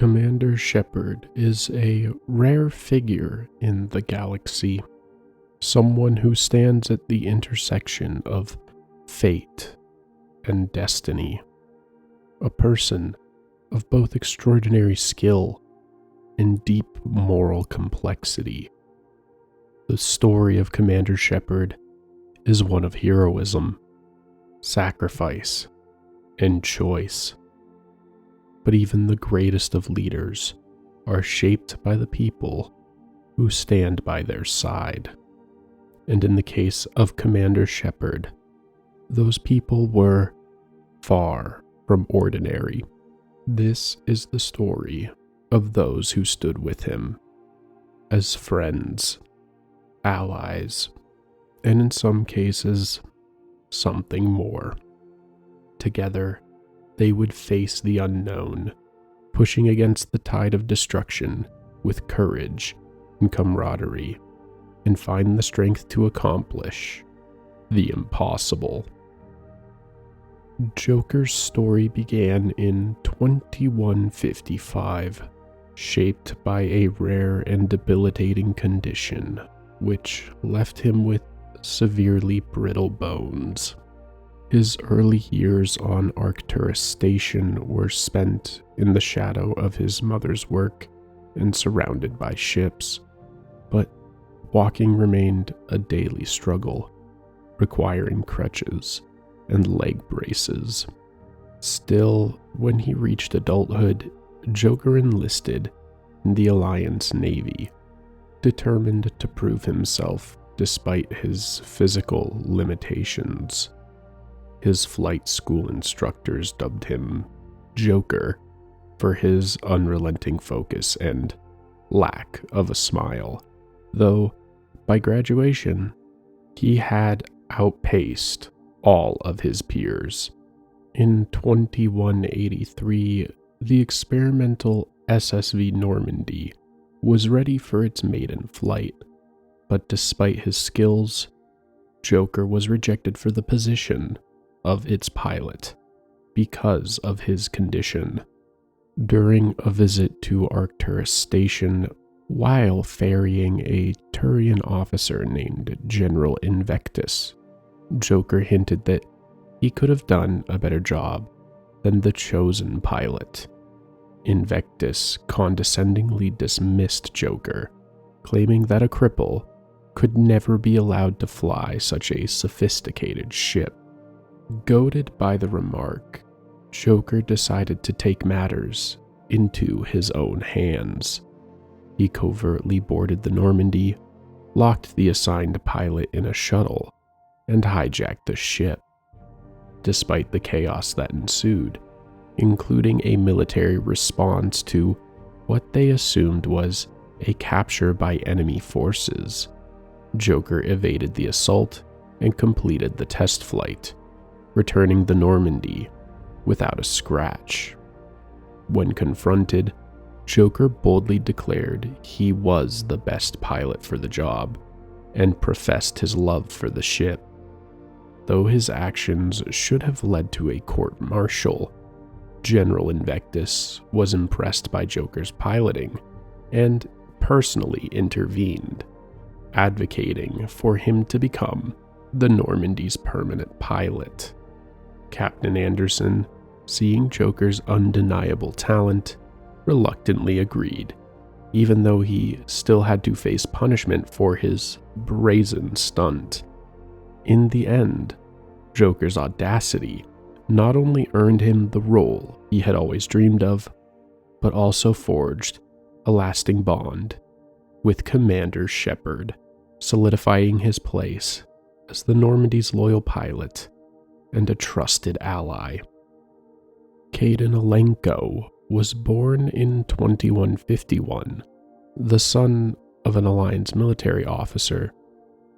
Commander Shepard is a rare figure in the galaxy, someone who stands at the intersection of fate and destiny, a person of both extraordinary skill and deep moral complexity. The story of Commander Shepard is one of heroism, sacrifice, and choice. But even the greatest of leaders are shaped by the people who stand by their side. And in the case of Commander Shepard, those people were far from ordinary. This is the story of those who stood with him as friends, allies, and in some cases, something more. Together, they would face the unknown, pushing against the tide of destruction with courage and camaraderie, and find the strength to accomplish the impossible. Joker's story began in 2155, shaped by a rare and debilitating condition, which left him with severely brittle bones. His early years on Arcturus Station were spent in the shadow of his mother's work and surrounded by ships, but walking remained a daily struggle, requiring crutches and leg braces. Still, when he reached adulthood, Joker enlisted in the Alliance Navy, determined to prove himself despite his physical limitations. His flight school instructors dubbed him Joker for his unrelenting focus and lack of a smile, though by graduation, he had outpaced all of his peers. In 2183, the experimental SSV Normandy was ready for its maiden flight, but despite his skills, Joker was rejected for the position of its pilot because of his condition. During a visit to Arcturus Station, while ferrying a Turian officer named General Invectus, Joker hinted that he could have done a better job than the chosen pilot. Invectus condescendingly dismissed Joker, claiming that a cripple could never be allowed to fly such a sophisticated ship. Goaded by the remark, Joker decided to take matters into his own hands. He covertly boarded the Normandy, locked the assigned pilot in a shuttle, and hijacked the ship. Despite the chaos that ensued, including a military response to what they assumed was a capture by enemy forces, Joker evaded the assault and completed the test flight, returning the Normandy without a scratch. When confronted, Joker boldly declared he was the best pilot for the job and professed his love for the ship. Though his actions should have led to a court-martial, General Invectus was impressed by Joker's piloting and personally intervened, advocating for him to become the Normandy's permanent pilot. Captain Anderson, seeing Joker's undeniable talent, reluctantly agreed, even though he still had to face punishment for his brazen stunt. In the end, Joker's audacity not only earned him the role he had always dreamed of, but also forged a lasting bond with Commander Shepard, solidifying his place as the Normandy's loyal pilot and a trusted ally. Caden Alenko was born in 2151, the son of an Alliance military officer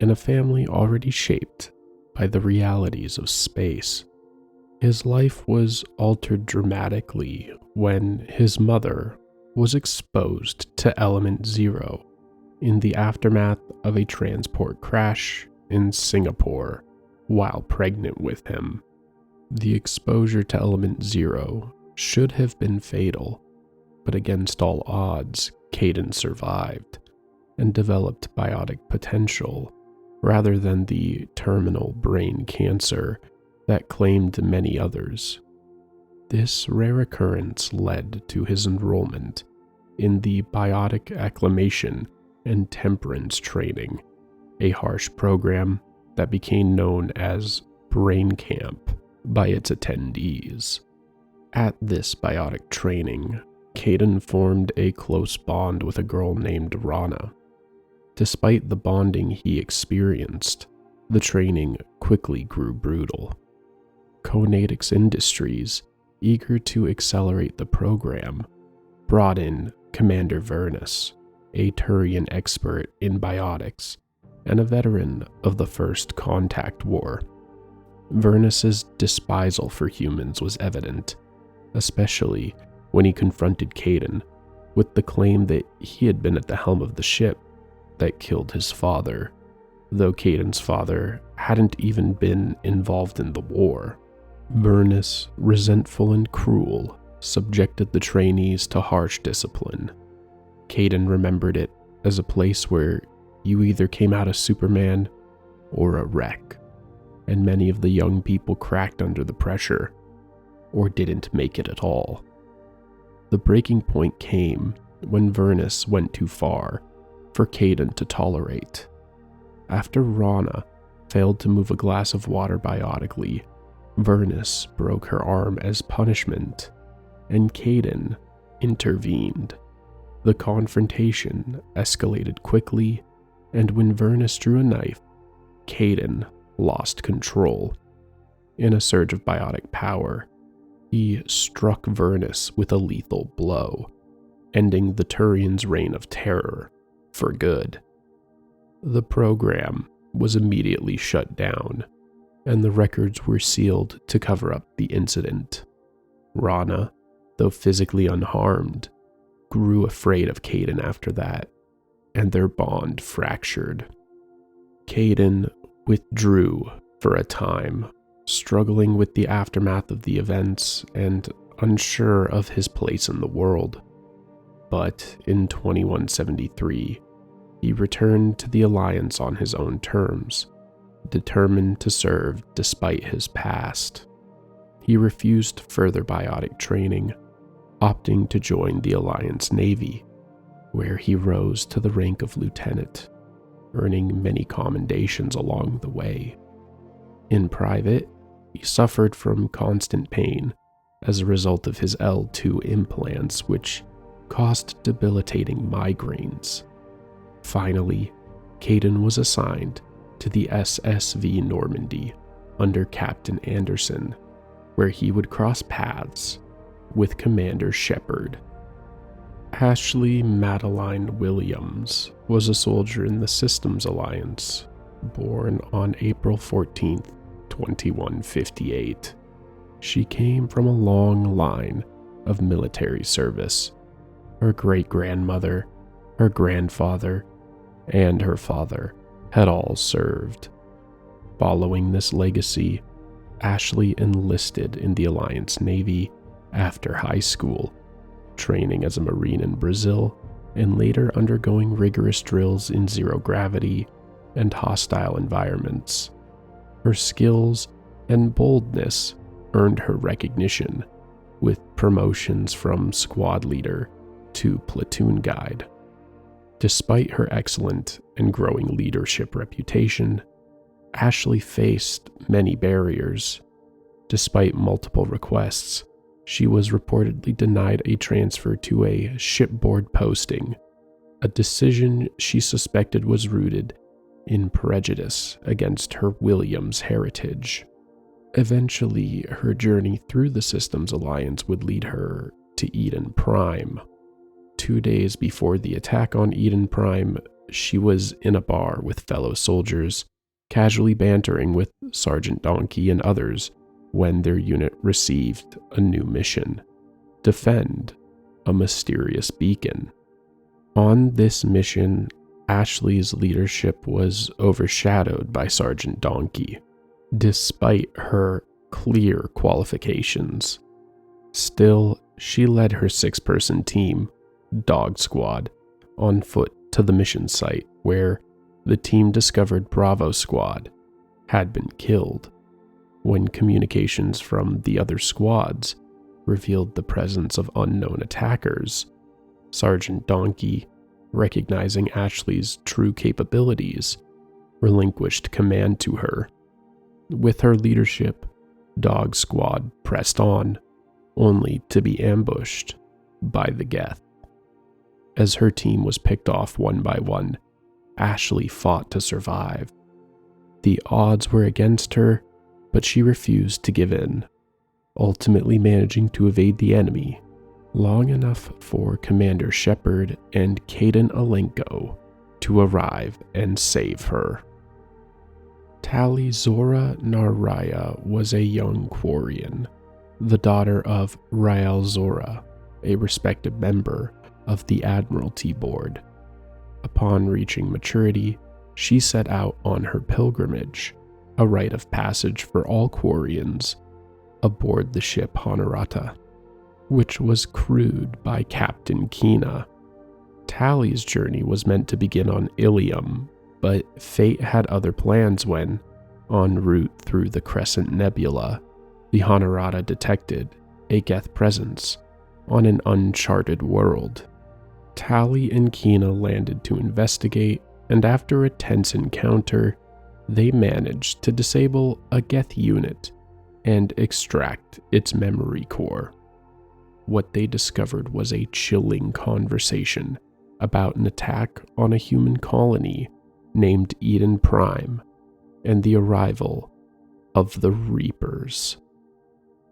in a family already shaped by the realities of space. His life was altered dramatically when his mother was exposed to Element Zero in the aftermath of a transport crash in Singapore while pregnant with him. The exposure to Element Zero should have been fatal, but against all odds, Caden survived and developed biotic potential rather than the terminal brain cancer that claimed many others. This rare occurrence led to his enrollment in the Biotic Acclimation and Temperance Training, a harsh program that became known as Brain Camp by its attendees. At this biotic training, Caden formed a close bond with a girl named Rana. Despite the bonding he experienced, the training quickly grew brutal. Conatix Industries, eager to accelerate the program, brought in Commander Vernus, a Turian expert in biotics and a veteran of the First Contact War. Vernus's despisal for humans was evident, especially when he confronted Caden with the claim that he had been at the helm of the ship that killed his father, though Caden's father hadn't even been involved in the war. Vernus, resentful and cruel, subjected the trainees to harsh discipline. Caden remembered it as a place where you either came out a Superman or a wreck, and many of the young people cracked under the pressure, or didn't make it at all. The breaking point came when Vernus went too far for Caden to tolerate. After Rana failed to move a glass of water biotically, Vernus broke her arm as punishment, and Caden intervened. The confrontation escalated quickly, and when Vernus drew a knife, Caden lost control. In a surge of biotic power, he struck Vernus with a lethal blow, ending the Turian's reign of terror for good. The program was immediately shut down, and the records were sealed to cover up the incident. Rana, though physically unharmed, grew afraid of Caden after that, and their bond fractured. Caden withdrew for a time, struggling with the aftermath of the events and unsure of his place in the world. But in 2173, he returned to the Alliance on his own terms, determined to serve despite his past. He refused further biotic training, opting to join the Alliance Navy, where he rose to the rank of lieutenant, earning many commendations along the way. In private, he suffered from constant pain as a result of his L2 implants, which caused debilitating migraines. Finally, Caden was assigned to the SSV Normandy under Captain Anderson, where he would cross paths with Commander Shepard. Ashley Madeline Williams was a soldier in the Systems Alliance, born on April 14, 2158. She came from a long line of military service. Her great-grandmother, her grandfather, and her father had all served. Following this legacy, Ashley enlisted in the Alliance Navy after high school, training as a Marine in Brazil and later undergoing rigorous drills in zero gravity and hostile environments. Her skills and boldness earned her recognition, with promotions from squad leader to platoon guide. Despite her excellent and growing leadership reputation, Ashley faced many barriers. Despite multiple requests, she was reportedly denied a transfer to a shipboard posting, a decision she suspected was rooted in prejudice against her Williams heritage. Eventually, her journey through the Systems Alliance would lead her to Eden Prime. 2 days before the attack on Eden Prime, she was in a bar with fellow soldiers, casually bantering with Sergeant Donkey and others when their unit received a new mission: defend a mysterious beacon. On this mission, Ashley's leadership was overshadowed by Sergeant Donkey, despite her clear qualifications. Still, she led her 6-person team, Dog Squad, on foot to the mission site where the team discovered Bravo Squad had been killed. When communications from the other squads revealed the presence of unknown attackers, Sergeant Donkey, recognizing Ashley's true capabilities, relinquished command to her. With her leadership, Dog Squad pressed on, only to be ambushed by the Geth. As her team was picked off one by one, Ashley fought to survive. The odds were against her, but she refused to give in, ultimately managing to evade the enemy long enough for Commander Shepard and Caden Alenko to arrive and save her. Tali Zora Naraya was a young Quarian, the daughter of Rael Zora, a respected member of the Admiralty Board. Upon reaching maturity, she set out on her pilgrimage, a rite of passage for all Quarians, aboard the ship Honorata, which was crewed by Captain Kina. Tali's journey was meant to begin on Ilium, but fate had other plans when, en route through the Crescent Nebula, the Honorata detected a Geth presence on an uncharted world. Tali and Kina landed to investigate, and after a tense encounter, they managed to disable a Geth unit and extract its memory core. What they discovered was a chilling conversation about an attack on a human colony named Eden Prime and the arrival of the Reapers.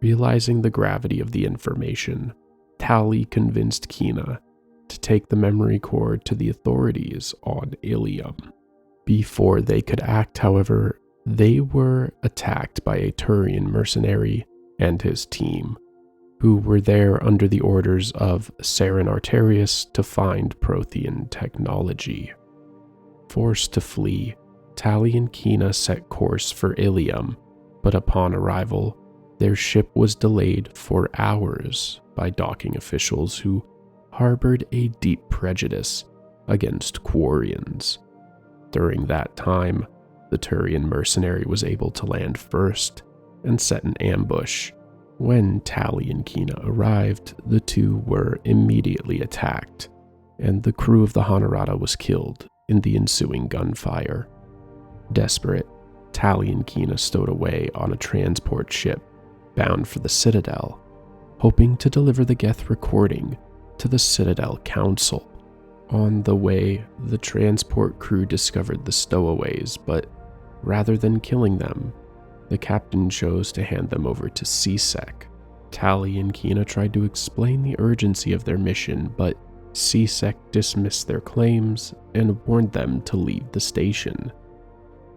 Realizing the gravity of the information, Tali convinced Kina to take the memory core to the authorities on Ilium. Before they could act, however, they were attacked by a Turian mercenary and his team, who were there under the orders of Saren Arterius to find Prothean technology. Forced to flee, Tali and Kina set course for Ilium, but upon arrival, their ship was delayed for hours by docking officials who harbored a deep prejudice against Quarians. During that time, the Turian mercenary was able to land first and set an ambush. When Tali and Kina arrived, the two were immediately attacked, and the crew of the Honorata was killed in the ensuing gunfire. Desperate, Tali and Kina stowed away on a transport ship bound for the Citadel, hoping to deliver the Geth recording to the Citadel Council. On the way, the transport crew discovered the stowaways, but rather than killing them, the captain chose to hand them over to C-Sec. Tali and Kina tried to explain the urgency of their mission, but C-Sec dismissed their claims and warned them to leave the station.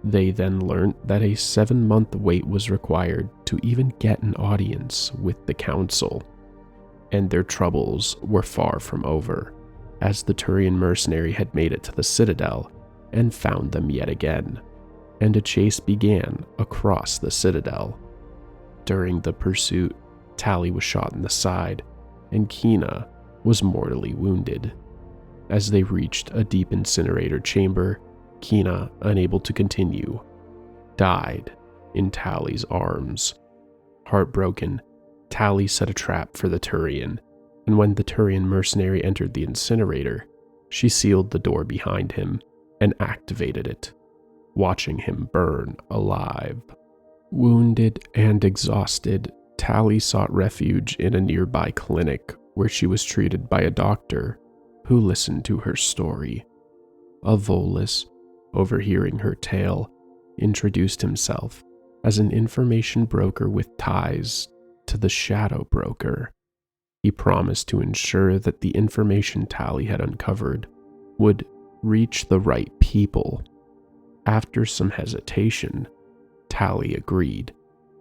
They then learned that a 7-month wait was required to even get an audience with the council, and their troubles were far from over, as the Turian mercenary had made it to the Citadel and found them yet again, and a chase began across the Citadel. During the pursuit, Tali was shot in the side, and Kina was mortally wounded. As they reached a deep incinerator chamber, Kina, unable to continue, died in Tali's arms. Heartbroken, Tali set a trap for the Turian, and when the Turian mercenary entered the incinerator, she sealed the door behind him and activated it, watching him burn alive. Wounded and exhausted, Tali sought refuge in a nearby clinic where she was treated by a doctor who listened to her story. A Volus, overhearing her tale, introduced himself as an information broker with ties to the Shadow Broker. He promised to ensure that the information Tali had uncovered would reach the right people. After some hesitation, Tali agreed,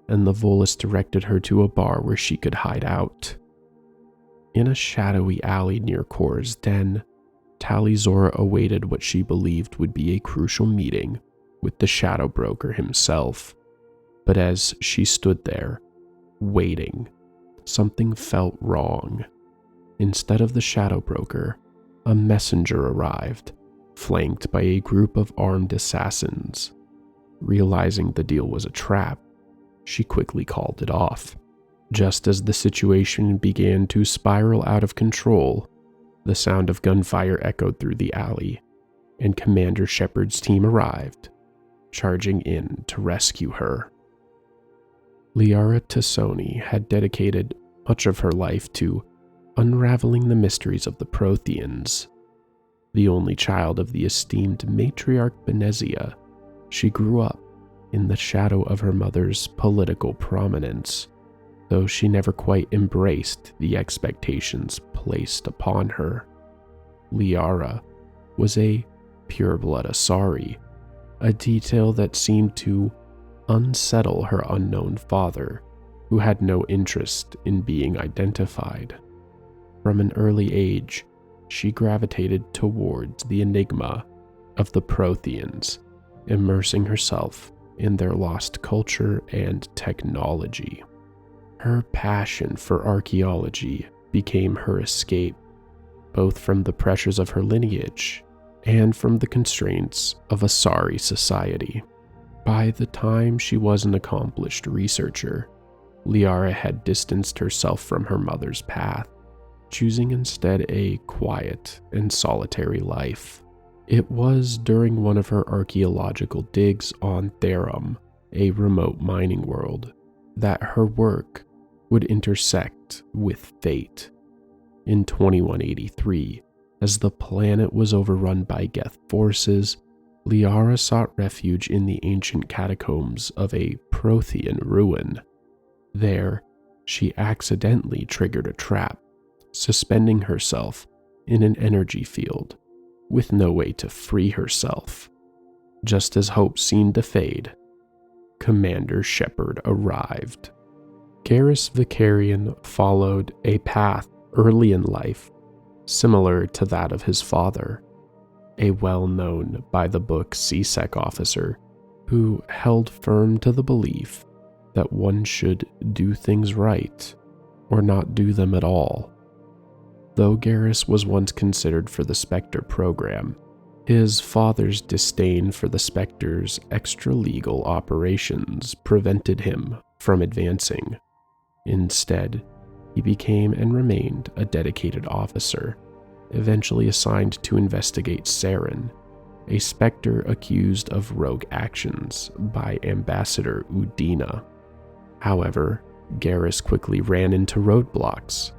and the Volus directed her to a bar where she could hide out. In a shadowy alley near Kor's den, Tali Zora awaited what she believed would be a crucial meeting with the Shadow Broker himself. But as she stood there, waiting, something felt wrong. Instead of the Shadow Broker, a messenger arrived, flanked by a group of armed assassins. Realizing the deal was a trap, she quickly called it off. Just as the situation began to spiral out of control, the sound of gunfire echoed through the alley, and Commander Shepard's team arrived, charging in to rescue her. Liara Tassoni had dedicated much of her life to unraveling the mysteries of the Protheans. The only child of the esteemed matriarch Benezia, she grew up in the shadow of her mother's political prominence, though she never quite embraced the expectations placed upon her. Liara was a pureblood Asari, a detail that seemed to unsettle her unknown father, who had no interest in being identified. From an early age, she gravitated towards the enigma of the Protheans, immersing herself in their lost culture and technology. Her passion for archaeology became her escape, both from the pressures of her lineage and from the constraints of Asari society. By the time she was an accomplished researcher, Liara had distanced herself from her mother's path, choosing instead a quiet and solitary life. It was during one of her archaeological digs on Therum, a remote mining world, that her work would intersect with fate. In 2183, as the planet was overrun by Geth forces, Liara sought refuge in the ancient catacombs of a Prothean ruin. There, she accidentally triggered a trap, suspending herself in an energy field, with no way to free herself. Just as hope seemed to fade, Commander Shepard arrived. Garrus Vicarian followed a path early in life similar to that of his father, a well-known by-the-book CSEC officer who held firm to the belief that one should do things right or not do them at all. Though Garrus was once considered for the Spectre program, his father's disdain for the Spectre's extra-legal operations prevented him from advancing. Instead, he became and remained a dedicated officer, eventually assigned to investigate Saren, a Spectre accused of rogue actions by Ambassador Udina. However, Garrus quickly ran into roadblocks.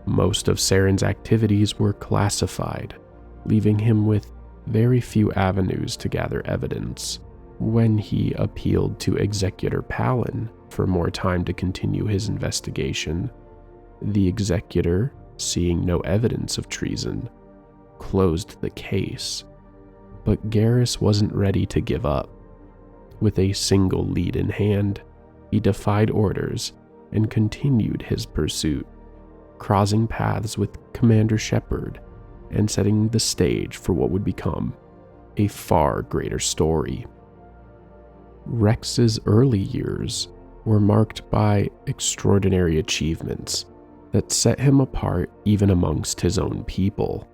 Most of Saren's activities were classified, leaving him with very few avenues to gather evidence. When he appealed to Executor Palin for more time to continue his investigation, the Executor, seeing no evidence of treason, closed the case. But Garrus wasn't ready to give up. With a single lead in hand, he defied orders and continued his pursuit, crossing paths with Commander Shepard and setting the stage for what would become a far greater story. Rex's early years were marked by extraordinary achievements that set him apart even amongst his own people.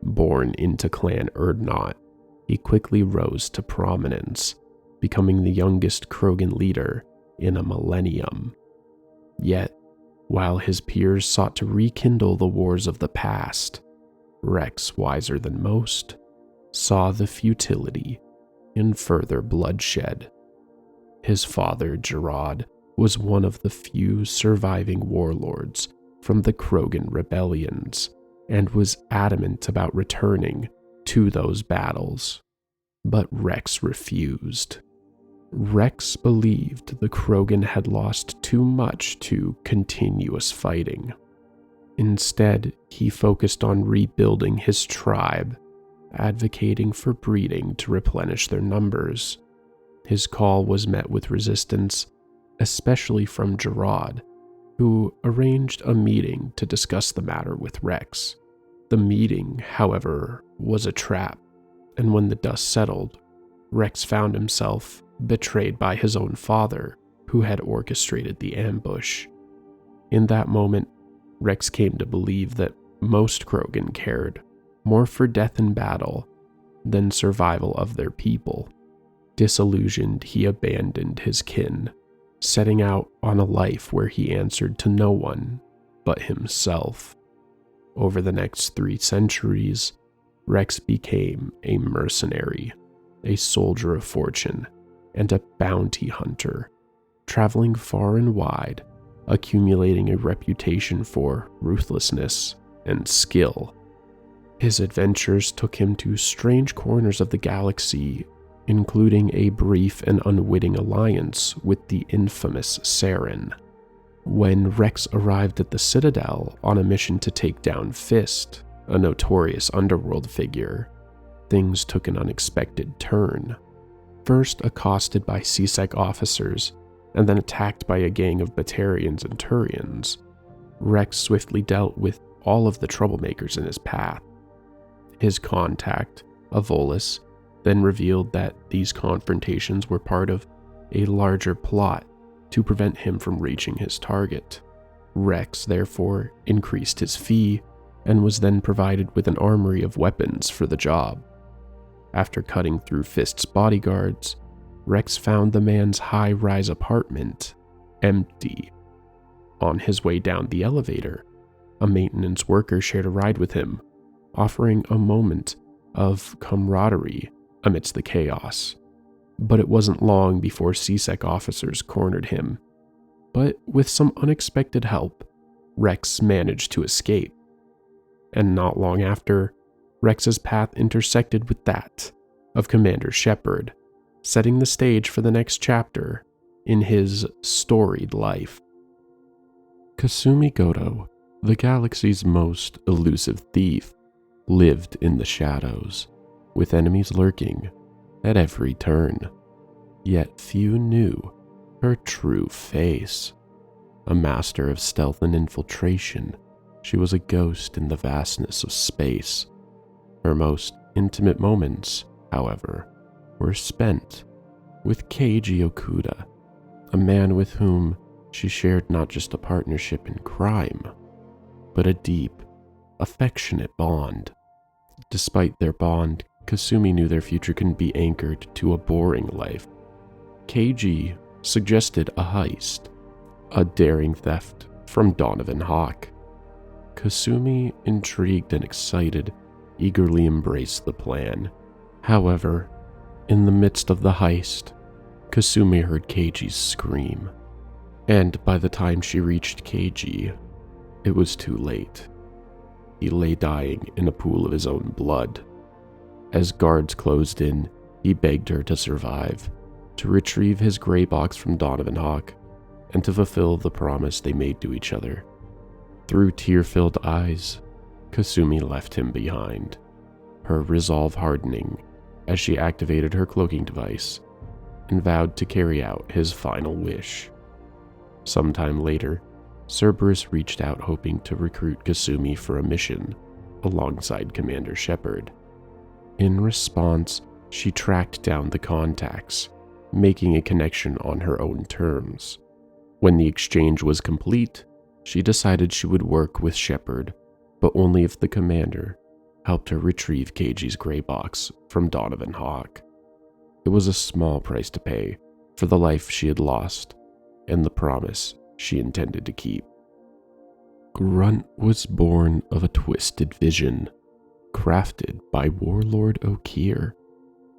Born into Clan Erdnot, he quickly rose to prominence, becoming the youngest Krogan leader in a millennium. Yet, while his peers sought to rekindle the wars of the past, Rex, wiser than most, saw the futility in further bloodshed. His father, Gerard, was one of the few surviving warlords from the Krogan rebellions and was adamant about returning to those battles. But Rex refused. Rex believed the Krogan had lost too much to continuous fighting. Instead, he focused on rebuilding his tribe, advocating for breeding to replenish their numbers. His call was met with resistance, especially from Gerard, who arranged a meeting to discuss the matter with Rex. The meeting, however, was a trap, and when the dust settled, Rex found himself betrayed by his own father, who had orchestrated the ambush. In that moment, Rex came to believe that most Krogan cared more for death in battle than survival of their people. Disillusioned, he abandoned his kin, setting out on a life where he answered to no one but himself. Over the next 3 centuries, Rex became a mercenary, a soldier of fortune, and a bounty hunter, traveling far and wide, accumulating a reputation for ruthlessness and skill. His adventures took him to strange corners of the galaxy, including a brief and unwitting alliance with the infamous Saren. When Rex arrived at the Citadel on a mission to take down Fist, a notorious underworld figure, things took an unexpected turn. First accosted by CSEC officers, and then attacked by a gang of Batarians and Turians, Rex swiftly dealt with all of the troublemakers in his path. His contact, Avolis, then revealed that these confrontations were part of a larger plot to prevent him from reaching his target. Rex, therefore, increased his fee and was then provided with an armory of weapons for the job. After cutting through Fist's bodyguards, Rex found the man's high-rise apartment empty. On his way down the elevator, a maintenance worker shared a ride with him, offering a moment of camaraderie amidst the chaos. But it wasn't long before CSEC officers cornered him. But with some unexpected help, Rex managed to escape. And not long after, Rex's path intersected with that of Commander Shepard, setting the stage for the next chapter in his storied life. Kasumi Goto, the galaxy's most elusive thief, lived in the shadows, with enemies lurking at every turn. Yet few knew her true face. A master of stealth and infiltration, she was a ghost in the vastness of space. Her most intimate moments, however, were spent with Keiji Okuda, a man with whom she shared not just a partnership in crime, but a deep, affectionate bond. Despite their bond, Kasumi knew their future couldn't be anchored to a boring life. Keiji suggested a heist, a daring theft from Donovan Hawk. Kasumi, intrigued and excited, eagerly embraced the plan. However, in the midst of the heist, Kasumi heard Keiji's scream, and by the time she reached Keiji, it was too late. He lay dying in a pool of his own blood. As guards closed in, he begged her to survive, to retrieve his gray box from Donovan Hawk, and to fulfill the promise they made to each other. Through tear-filled eyes, Kasumi left him behind, her resolve hardening as she activated her cloaking device and vowed to carry out his final wish. Sometime later, Cerberus reached out hoping to recruit Kasumi for a mission alongside Commander Shepard. In response, she tracked down the contacts, making a connection on her own terms. When the exchange was complete, she decided she would work with Shepard, but only if the commander helped her retrieve Keiji's gray box from Donovan Hawk. It was a small price to pay for the life she had lost and the promise she intended to keep. Grunt was born of a twisted vision, crafted by Warlord Okier,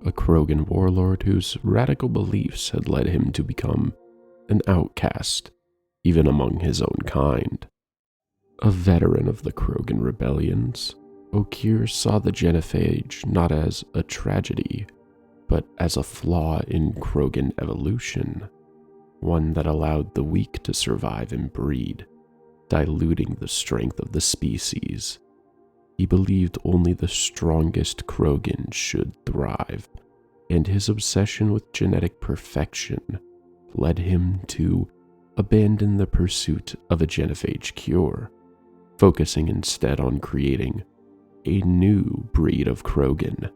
a Krogan warlord whose radical beliefs had led him to become an outcast, even among his own kind. A veteran of the Krogan rebellions, Okier saw the genophage not as a tragedy, but as a flaw in Krogan evolution, one that allowed the weak to survive and breed, diluting the strength of the species. He believed only the strongest Krogan should thrive, and his obsession with genetic perfection led him to abandon the pursuit of a genophage cure, focusing instead on creating a new breed of Krogan.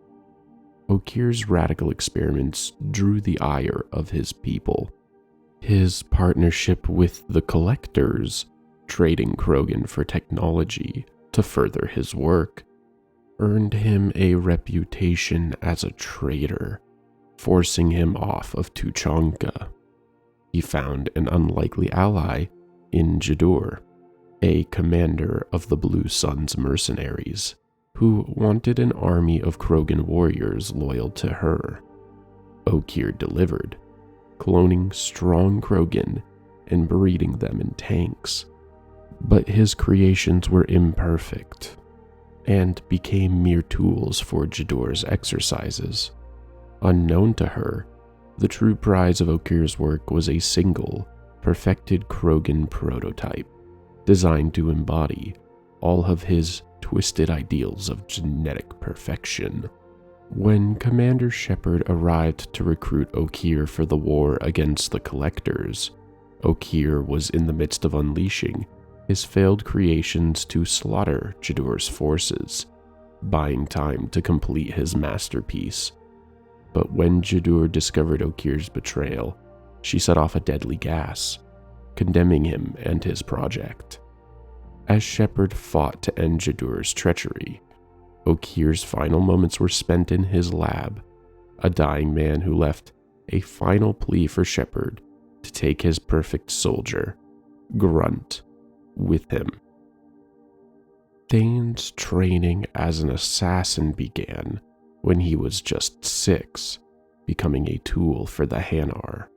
Okier's radical experiments drew the ire of his people. His partnership with the Collectors trading Krogan for technology to further his work earned him a reputation as a traitor, forcing him off of Tuchanka. He found an unlikely ally in Jidur, a commander of the Blue Sun's mercenaries, who wanted an army of Krogan warriors loyal to her. Okeer delivered, cloning strong Krogan and breeding them in tanks. But his creations were imperfect, and became mere tools for Jidur's exercises. Unknown to her, the true prize of Okeer's work was a single, perfected Krogan prototype, designed to embody all of his twisted ideals of genetic perfection. When Commander Shepard arrived to recruit Okeer for the war against the Collectors, Okeer was in the midst of unleashing his failed creations to slaughter Jidur's forces, buying time to complete his masterpiece. But when Jidur discovered Okeer's betrayal, she set off a deadly gas, condemning him and his project. As Shepard fought to end Jidur's treachery, Okeer's final moments were spent in his lab, a dying man who left a final plea for Shepard to take his perfect soldier, Grunt, with him. Thane's training as an assassin began when he was just 6, becoming a tool for the Hanar.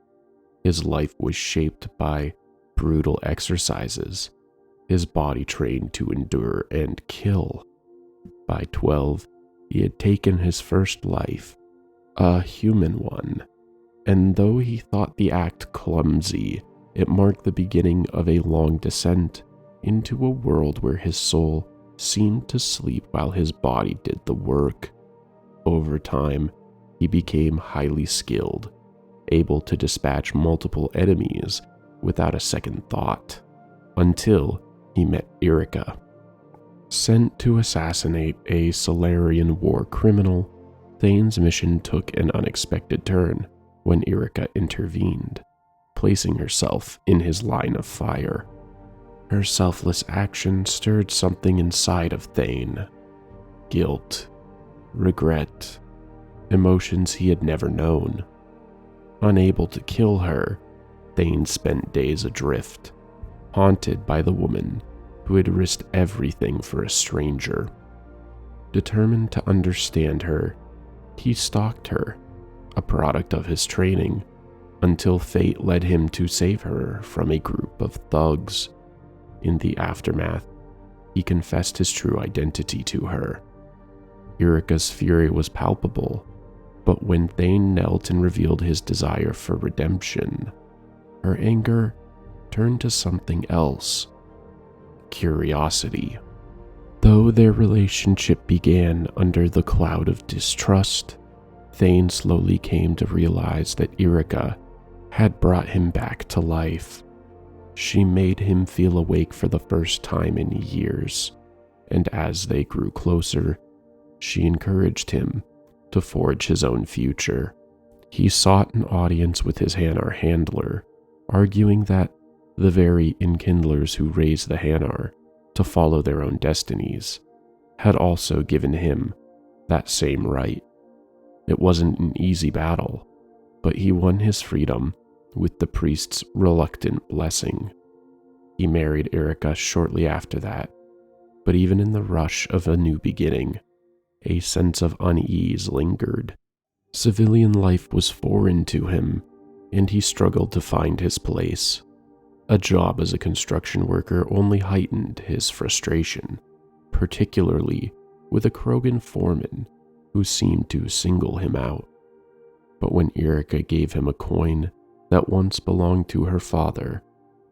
His life was shaped by brutal exercises, his body trained to endure and kill. By 12, he had taken his first life, a human one, and though he thought the act clumsy, it marked the beginning of a long descent into a world where his soul seemed to sleep while his body did the work. Over time, he became highly skilled, able to dispatch multiple enemies without a second thought, until he met Irika. Sent to assassinate a Solarian war criminal, Thane's mission took an unexpected turn when Irika intervened, placing herself in his line of fire. Her selfless action stirred something inside of Thane. Guilt, regret, emotions he had never known. Unable to kill her, Thane spent days adrift, haunted by the woman who had risked everything for a stranger. Determined to understand her, he stalked her, a product of his training, until fate led him to save her from a group of thugs. In the aftermath, he confessed his true identity to her. Irika's fury was palpable, but when Thane knelt and revealed his desire for redemption, her anger turned to something else: curiosity. Though their relationship began under the cloud of distrust, Thane slowly came to realize that Irika had brought him back to life. She made him feel awake for the first time in years, and as they grew closer, she encouraged him to forge his own future. He sought an audience with his Hanar handler, arguing that the very enkindlers who raised the Hanar to follow their own destinies had also given him that same right. It wasn't an easy battle, but he won his freedom with the priest's reluctant blessing. He married Irika shortly after that, but even in the rush of a new beginning, a sense of unease lingered. Civilian life was foreign to him, and he struggled to find his place. A job as a construction worker only heightened his frustration, particularly with a Krogan foreman who seemed to single him out. But when Irika gave him a coin that once belonged to her father,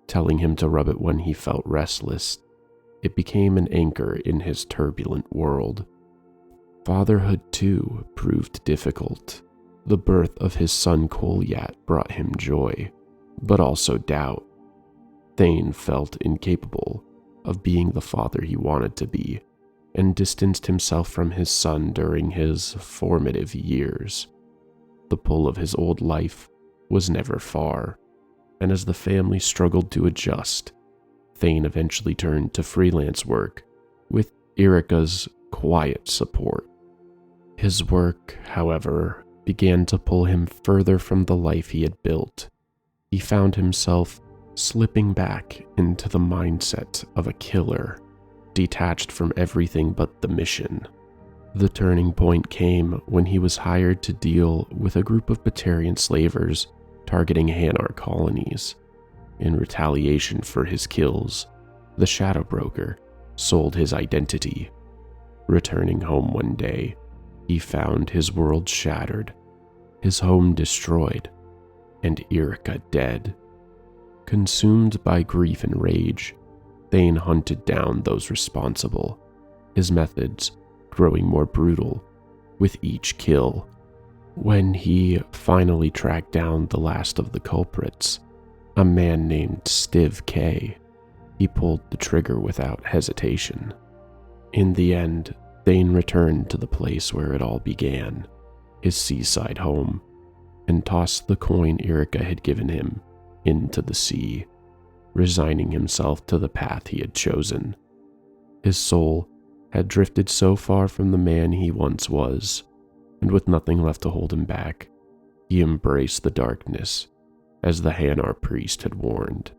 telling him to rub it when he felt restless, it became an anchor in his turbulent world. Fatherhood, too, proved difficult. The birth of his son Kolyat brought him joy, but also doubt. Thane felt incapable of being the father he wanted to be, and distanced himself from his son during his formative years. The pull of his old life was never far, and as the family struggled to adjust, Thane eventually turned to freelance work, with Erica's quiet support. His work, however, began to pull him further from the life he had built. He found himself slipping back into the mindset of a killer, detached from everything but the mission. The turning point came when he was hired to deal with a group of Batarian slavers targeting Hanar colonies. In retaliation for his kills, the Shadow Broker sold his identity. Returning home one day, he found his world shattered, his home destroyed, and Erica dead. Consumed by grief and rage, Thane hunted down those responsible, his methods growing more brutal with each kill. When he finally tracked down the last of the culprits, a man named Stiv K, he pulled the trigger without hesitation. In the end, Thane returned to the place where it all began, his seaside home, and tossed the coin Erica had given him into the sea, resigning himself to the path he had chosen. His soul had drifted so far from the man he once was, and with nothing left to hold him back, he embraced the darkness, as the Hanar priest had warned.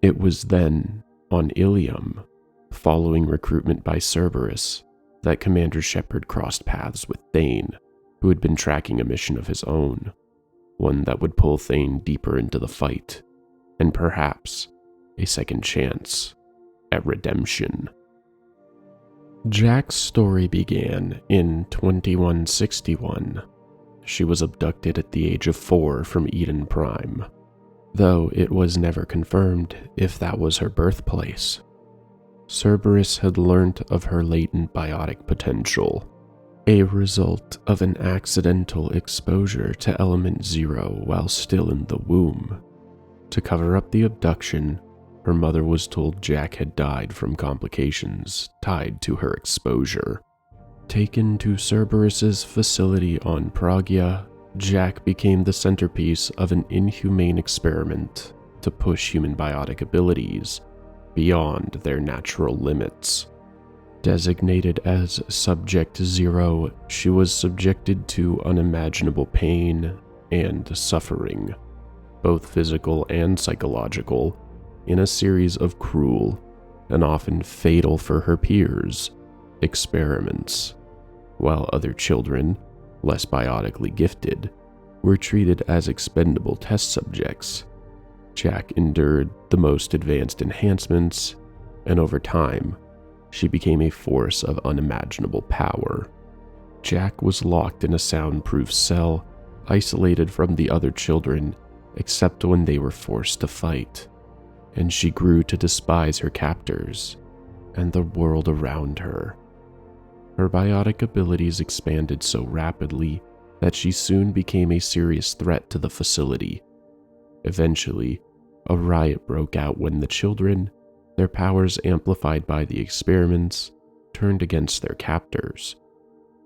It was then, on Ilium, following recruitment by Cerberus, that Commander Shepard crossed paths with Thane, who had been tracking a mission of his own, one that would pull Thane deeper into the fight, and perhaps a second chance at redemption. Jack's story began in 2161. She was abducted at the age of 4 from Eden Prime, though it was never confirmed if that was her birthplace. Cerberus had learnt of her latent biotic potential, a result of an accidental exposure to Element Zero while still in the womb. To cover up the abduction, her mother was told Jack had died from complications tied to her exposure. Taken to Cerberus's facility on Pragya, Jack became the centerpiece of an inhumane experiment to push human biotic abilities beyond their natural limits. Designated as Subject Zero, she was subjected to unimaginable pain and suffering, both physical and psychological, in a series of cruel, and often fatal for her peers, experiments, while other children, less biotically gifted, were treated as expendable test subjects. Jack endured the most advanced enhancements, and over time, she became a force of unimaginable power. Jack was locked in a soundproof cell, isolated from the other children, except when they were forced to fight, and she grew to despise her captors and the world around her. Her biotic abilities expanded so rapidly that she soon became a serious threat to the facility. Eventually, a riot broke out when the children, their powers amplified by the experiments, turned against their captors.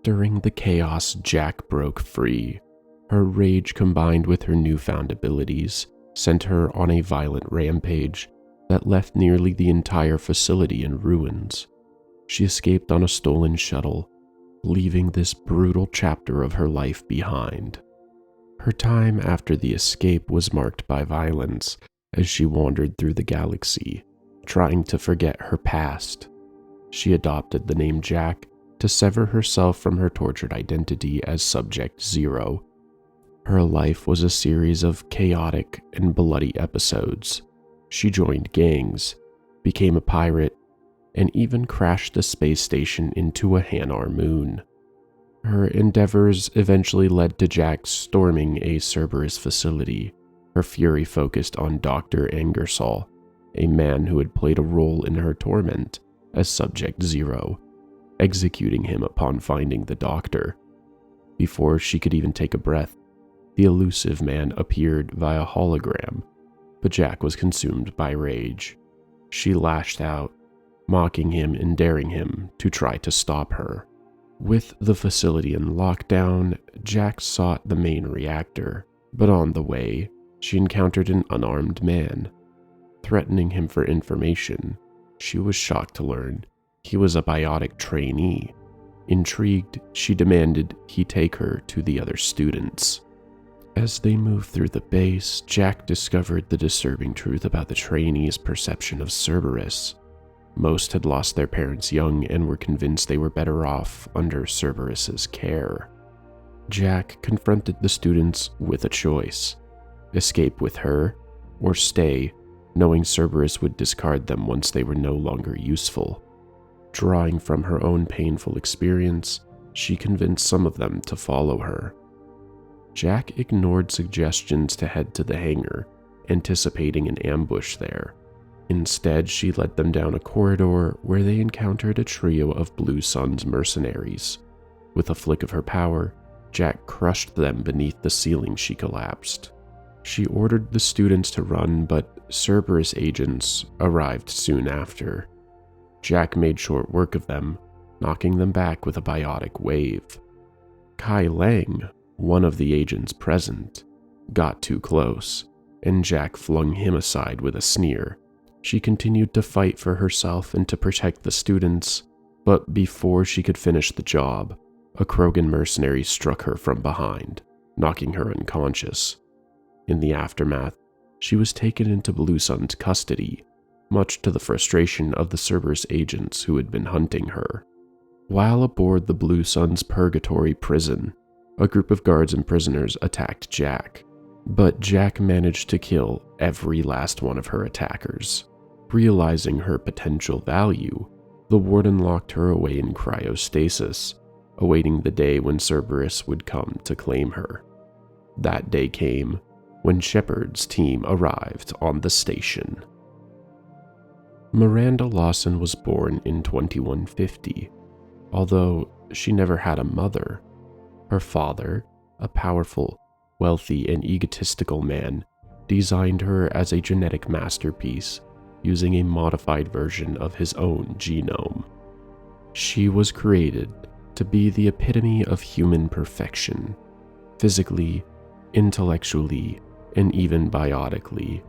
During the chaos, Jack broke free. Her rage combined with her newfound abilities sent her on a violent rampage that left nearly the entire facility in ruins. She escaped on a stolen shuttle, leaving this brutal chapter of her life behind. Her time after the escape was marked by violence as she wandered through the galaxy, trying to forget her past. She adopted the name Jack to sever herself from her tortured identity as Subject Zero. Her life was a series of chaotic and bloody episodes. She joined gangs, became a pirate, and even crashed a space station into a Hanar moon. Her endeavors eventually led to Jack storming a Cerberus facility, her fury focused on Dr. Angersol, a man who had played a role in her torment as Subject Zero, executing him upon finding the doctor. Before she could even take a breath, the elusive man appeared via hologram, but Jack was consumed by rage. She lashed out, mocking him and daring him to try to stop her. With the facility in lockdown, Jack sought the main reactor, but on the way, she encountered an unarmed man. threatening him for information. She was shocked to learn he was a biotic trainee. Intrigued, she demanded he take her to the other students. As they moved through the base, Jack discovered the disturbing truth about the trainees' perception of Cerberus. Most had lost their parents young and were convinced they were better off under Cerberus's care. Jack confronted the students with a choice: escape with her, or stay, knowing Cerberus would discard them once they were no longer useful. Drawing from her own painful experience, she convinced some of them to follow her. Jack ignored suggestions to head to the hangar, anticipating an ambush there. Instead, she led them down a corridor where they encountered a trio of Blue Sun's mercenaries. With a flick of her power, Jack crushed them beneath the ceiling she collapsed. She ordered the students to run, but Cerberus agents arrived soon after. Jack made short work of them, knocking them back with a biotic wave. Kai Lang, one of the agents present, got too close, and Jack flung him aside with a sneer. She continued to fight for herself and to protect the students, but before she could finish the job, a Krogan mercenary struck her from behind, knocking her unconscious. In the aftermath, she was taken into Blue Sun's custody, much to the frustration of the Cerberus agents who had been hunting her. While aboard the Blue Sun's purgatory prison, a group of guards and prisoners attacked Jack, but Jack managed to kill every last one of her attackers. Realizing her potential value, the warden locked her away in cryostasis, awaiting the day when Cerberus would come to claim her. That day came when Shepard's team arrived on the station. Miranda Lawson was born in 2150, although she never had a mother. Her father, a powerful, wealthy, and egotistical man, designed her as a genetic masterpiece using a modified version of his own genome. She was created to be the epitome of human perfection, physically, intellectually, and even biotically.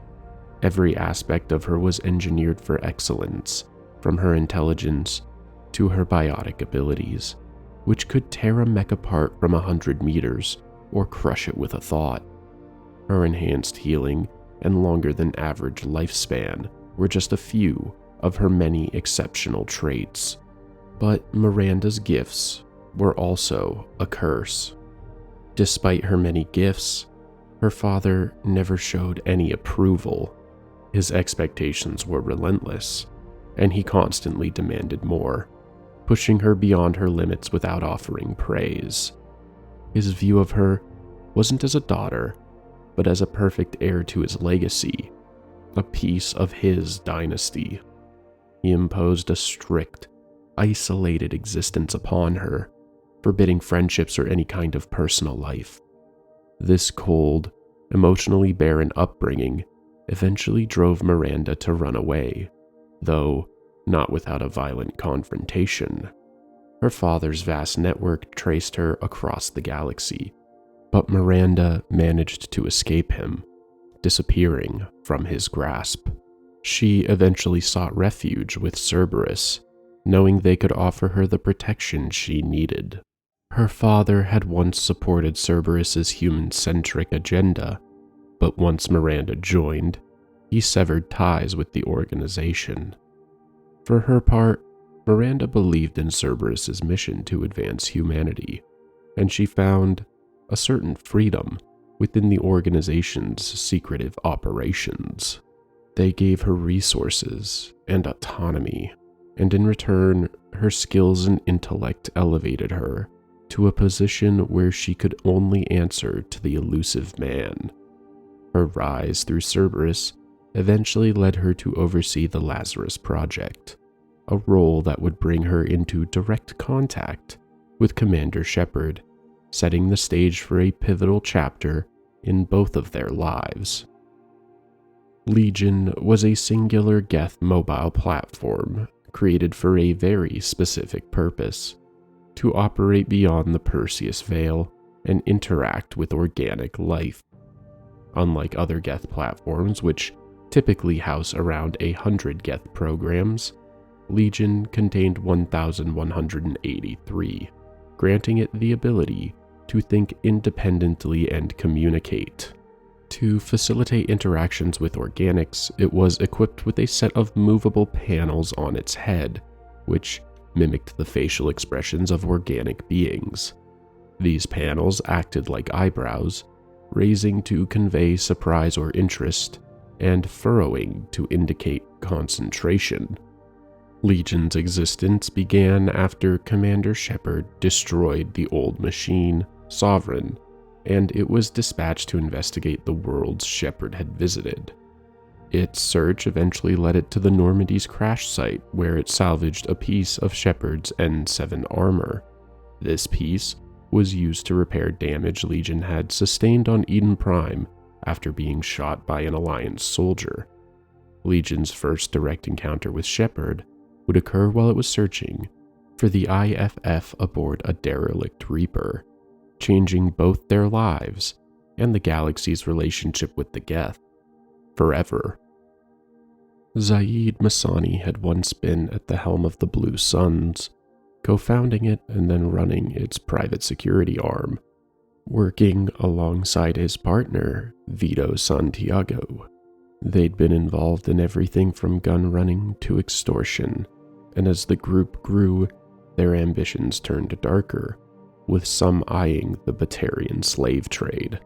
Every aspect of her was engineered for excellence, from her intelligence to her biotic abilities, which could tear a mech apart from 100 meters or crush it with a thought. Her enhanced healing and longer than average lifespan were just a few of her many exceptional traits. But Miranda's gifts were also a curse. Despite her many gifts, her father never showed any approval. His expectations were relentless, and he constantly demanded more, pushing her beyond her limits without offering praise. His view of her wasn't as a daughter, but as a perfect heir to his legacy, a piece of his dynasty. He imposed a strict, isolated existence upon her, forbidding friendships or any kind of personal life. This cold, emotionally barren upbringing eventually drove Miranda to run away, though not without a violent confrontation. Her father's vast network traced her across the galaxy, but Miranda managed to escape him, disappearing from his grasp. She eventually sought refuge with Cerberus, knowing they could offer her the protection she needed. Her father had once supported Cerberus's human-centric agenda, but once Miranda joined, he severed ties with the organization. For her part, Miranda believed in Cerberus's mission to advance humanity, and she found a certain freedom within the organization's secretive operations. They gave her resources and autonomy, and in return, her skills and intellect elevated her to a position where she could only answer to the elusive man. Her rise through Cerberus eventually led her to oversee the Lazarus Project, a role that would bring her into direct contact with Commander Shepard, setting the stage for a pivotal chapter in both of their lives. Legion was a singular Geth mobile platform created for a very specific purpose: to operate beyond the Perseus Veil and interact with organic life. Unlike other Geth platforms, which typically house around 100 Geth programs, Legion contained 1,183, granting it the ability to think independently and communicate. To facilitate interactions with organics, it was equipped with a set of movable panels on its head, which mimicked the facial expressions of organic beings. These panels acted like eyebrows, raising to convey surprise or interest, and furrowing to indicate concentration. Legion's existence began after Commander Shepard destroyed the old machine, Sovereign, and it was dispatched to investigate the worlds Shepard had visited. Its search eventually led it to the Normandy's crash site, where it salvaged a piece of Shepard's N7 armor. This piece was used to repair damage Legion had sustained on Eden Prime after being shot by an Alliance soldier. Legion's first direct encounter with Shepard would occur while it was searching for the IFF aboard a derelict Reaper, changing both their lives and the galaxy's relationship with the Geth forever. Zaid Masani had once been at the helm of the Blue Suns, co-founding it and then running its private security arm, working alongside his partner, Vito Santiago. They'd been involved in everything from gun running to extortion, and as the group grew, their ambitions turned darker, with some eyeing the Batarian slave trade.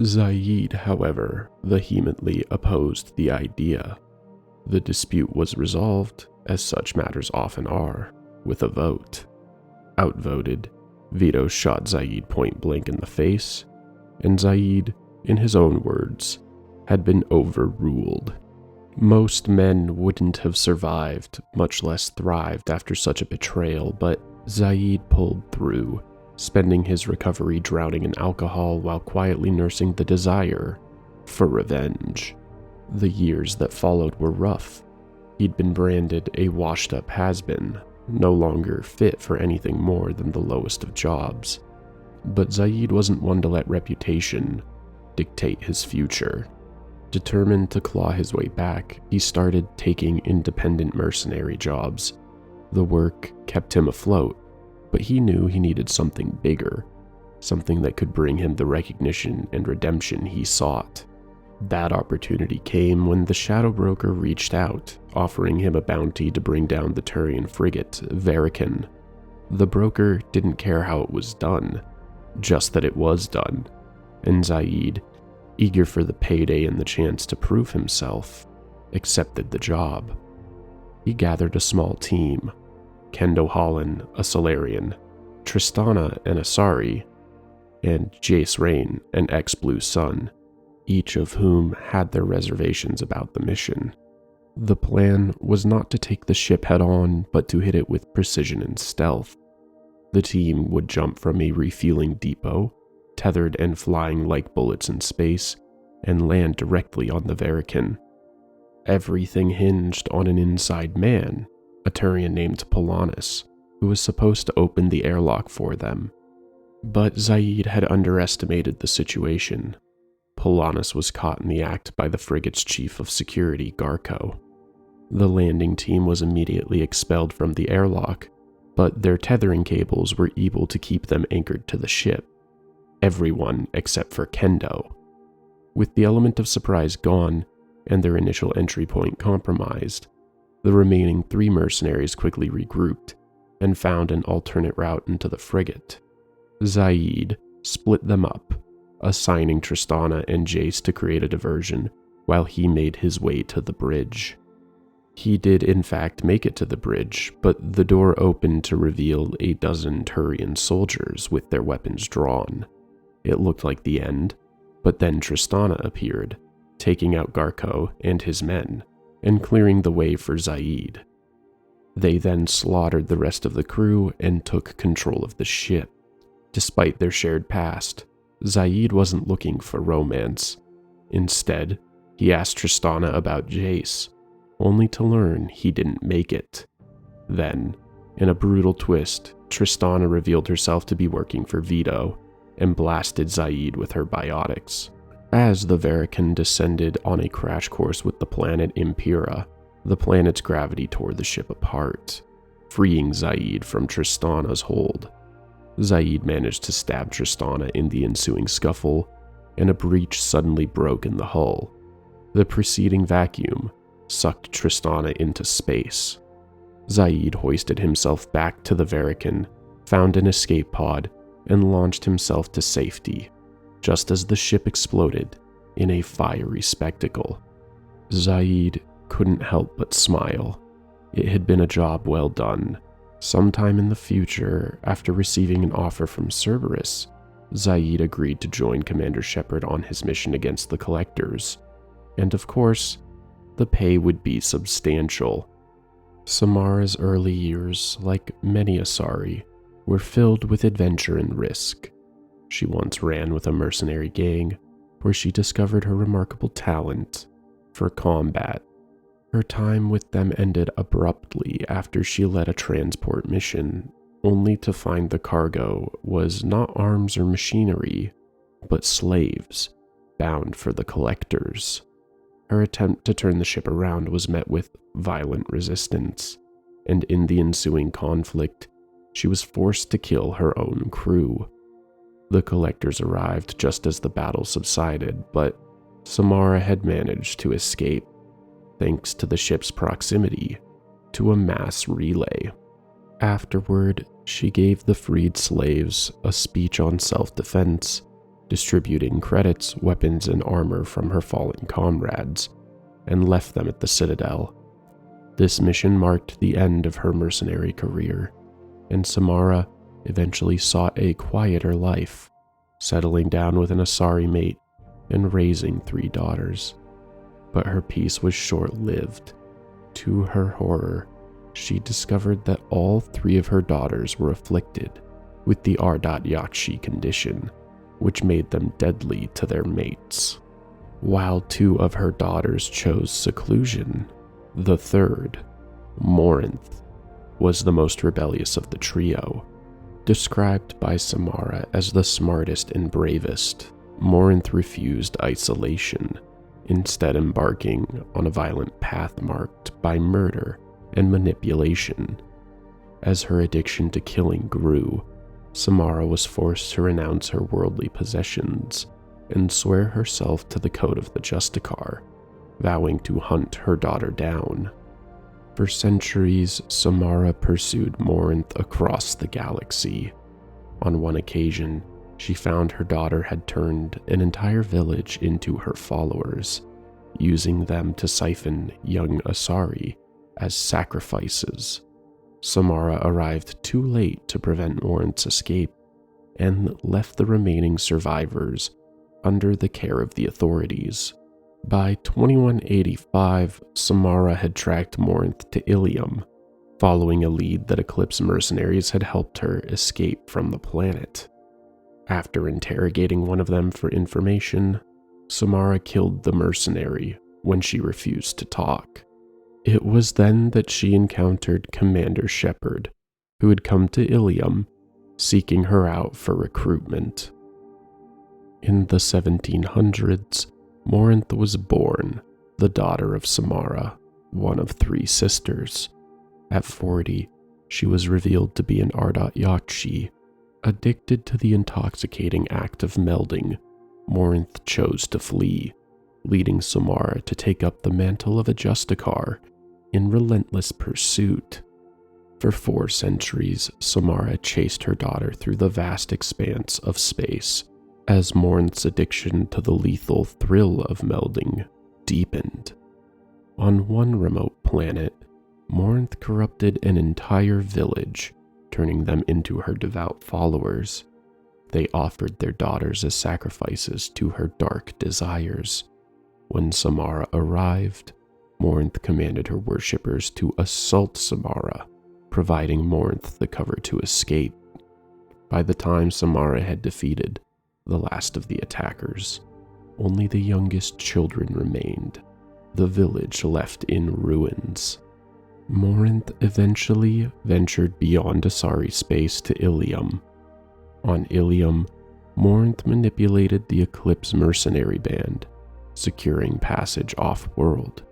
Zaid, however, vehemently opposed the idea. The dispute was resolved, as such matters often are, with a vote. Outvoted, Vito shot Zaid point blank in the face, and Zaid, in his own words, had been overruled. Most men wouldn't have survived, much less thrived after such a betrayal, but Zaid pulled through, spending his recovery drowning in alcohol while quietly nursing the desire for revenge. The years that followed were rough. He'd been branded a washed-up has-been, no longer fit for anything more than the lowest of jobs. But Zaid wasn't one to let reputation dictate his future. Determined to claw his way back, he started taking independent mercenary jobs. The work kept him afloat, but he knew he needed something bigger, something that could bring him the recognition and redemption he sought. That opportunity came when the Shadow Broker reached out, offering him a bounty to bring down the Turian frigate, Verican. The broker didn't care how it was done, just that it was done, and Zaid, eager for the payday and the chance to prove himself, accepted the job. He gathered a small team: Kendo Holland, a Solarian, Tristana, an Asari, and Jace Rain, an ex-Blue Sun, each of whom had their reservations about the mission. The plan was not to take the ship head-on, but to hit it with precision and stealth. The team would jump from a refueling depot, tethered and flying like bullets in space, and land directly on the Verican. Everything hinged on an inside man, a Turian named Polanis, who was supposed to open the airlock for them. But Zaid had underestimated the situation. Polanis was caught in the act by the frigate's chief of security, Garco. The landing team was immediately expelled from the airlock, but their tethering cables were able to keep them anchored to the ship. Everyone except for Kendo. With the element of surprise gone, and their initial entry point compromised, the remaining 3 mercenaries quickly regrouped and found an alternate route into the frigate. Zaid split them up, assigning Tristana and Jace to create a diversion while he made his way to the bridge. He did in fact make it to the bridge, but the door opened to reveal a dozen Turian soldiers with their weapons drawn. It looked like the end, but then Tristana appeared, taking out Garco and his men, and clearing the way for Zaid. They then slaughtered the rest of the crew and took control of the ship. Despite their shared past, Zaid wasn't looking for romance. Instead, he asked Tristana about Jace, only to learn he didn't make it. Then, in a brutal twist, Tristana revealed herself to be working for Vito and blasted Zaid with her biotics. As the Verican descended on a crash course with the planet Impera, the planet's gravity tore the ship apart, freeing Zaid from Tristana's hold. Zaid managed to stab Tristana in the ensuing scuffle, and a breach suddenly broke in the hull. The preceding vacuum sucked Tristana into space. Zaid hoisted himself back to the Verican, found an escape pod, and launched himself to safety, just as the ship exploded in a fiery spectacle. Zaid couldn't help but smile. It had been a job well done. Sometime in the future, after receiving an offer from Cerberus, Zaid agreed to join Commander Shepard on his mission against the Collectors, and of course, the pay would be substantial. Samara's early years, like many Asari, were filled with adventure and risk. She once ran with a mercenary gang, where she discovered her remarkable talent for combat. Her time with them ended abruptly after she led a transport mission, only to find the cargo was not arms or machinery, but slaves, bound for the Collectors. Her attempt to turn the ship around was met with violent resistance, and in the ensuing conflict, she was forced to kill her own crew. The Collectors arrived just as the battle subsided, but Samara had managed to escape, thanks to the ship's proximity to a mass relay. Afterward, she gave the freed slaves a speech on self-defense, distributing credits, weapons, and armor from her fallen comrades, and left them at the Citadel. This mission marked the end of her mercenary career, and Samara eventually sought a quieter life, settling down with an Asari mate and raising 3 daughters. But her peace was short-lived. To her horror, she discovered that all 3 of her daughters were afflicted with the Ardat Yakshi condition, which made them deadly to their mates. While 2 of her daughters chose seclusion, the third, Morinth, was the most rebellious of the trio. Described by Samara as the smartest and bravest, Morinth refused isolation, instead embarking on a violent path marked by murder and manipulation. As her addiction to killing grew, Samara was forced to renounce her worldly possessions and swear herself to the code of the Justicar, vowing to hunt her daughter down. For centuries, Samara pursued Morinth across the galaxy. On one occasion, she found her daughter had turned an entire village into her followers, using them to siphon young Asari as sacrifices. Samara arrived too late to prevent Morinth's escape and left the remaining survivors under the care of the authorities. By 2185, Samara had tracked Morinth to Ilium, following a lead that Eclipse mercenaries had helped her escape from the planet. After interrogating one of them for information, Samara killed the mercenary when she refused to talk. It was then that she encountered Commander Shepard, who had come to Ilium, seeking her out for recruitment. In the 1700s, Morinth was born, the daughter of Samara, one of 3 sisters. At 40, she was revealed to be an Ardat Yakshi. Addicted to the intoxicating act of melding, Morinth chose to flee, leading Samara to take up the mantle of a Justicar in relentless pursuit. For 4 centuries, Samara chased her daughter through the vast expanse of space, as Morinth's addiction to the lethal thrill of melding deepened. On one remote planet, Morinth corrupted an entire village, turning them into her devout followers. They offered their daughters as sacrifices to her dark desires. When Samara arrived, Morinth commanded her worshippers to assault Samara, providing Morinth the cover to escape. By the time Samara had defeated the last of the attackers, only the youngest children remained, the village left in ruins. Morinth eventually ventured beyond Asari space to Ilium. On Ilium, Morinth manipulated the Eclipse mercenary band, securing passage off-world.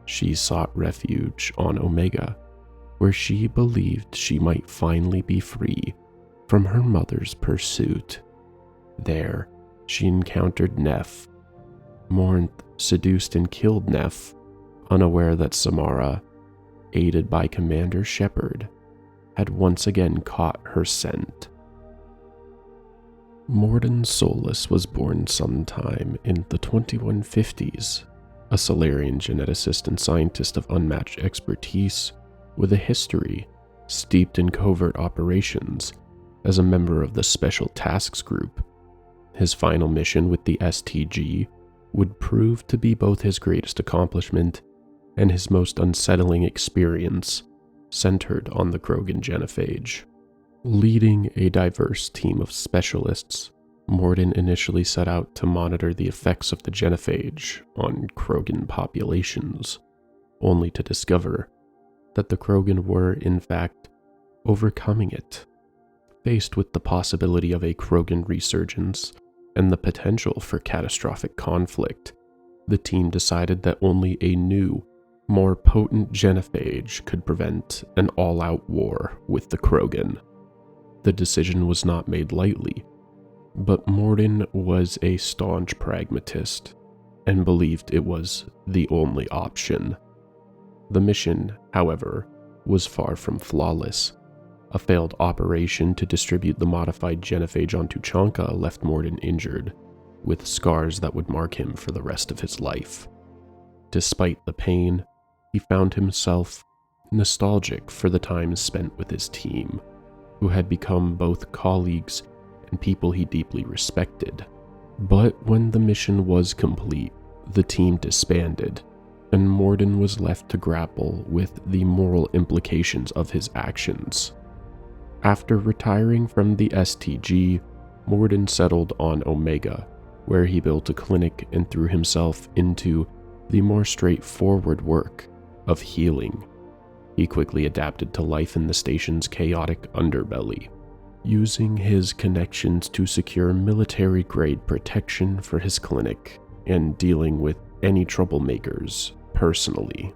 She sought refuge on Omega, where she believed she might finally be free from her mother's pursuit. There, she encountered Neff. Morinth seduced and killed Neff, unaware that Samara, aided by Commander Shepard, had once again caught her scent. Morden Solus was born sometime in the 2150s, a Solarian geneticist and scientist of unmatched expertise with a history steeped in covert operations as a member of the Special Tasks Group. His final mission with the STG would prove to be both his greatest accomplishment and his most unsettling experience, centered on the Krogan genophage. Leading a diverse team of specialists, Morden initially set out to monitor the effects of the genophage on Krogan populations, only to discover that the Krogan were, in fact, overcoming it. Faced with the possibility of a Krogan resurgence and the potential for catastrophic conflict, the team decided that only a new, more potent genophage could prevent an all-out war with the Krogan. The decision was not made lightly, but Morden was a staunch pragmatist and believed it was the only option. The mission, however, was far from flawless. A failed operation to distribute the modified genophage on Tuchanka left Morden injured, with scars that would mark him for the rest of his life. Despite the pain, he found himself nostalgic for the time spent with his team, who had become both colleagues and people he deeply respected. But when the mission was complete, the team disbanded, and Morden was left to grapple with the moral implications of his actions. After retiring from the STG, Morden settled on Omega, where he built a clinic and threw himself into the more straightforward work of healing. He quickly adapted to life in the station's chaotic underbelly, using his connections to secure military-grade protection for his clinic and dealing with any troublemakers personally.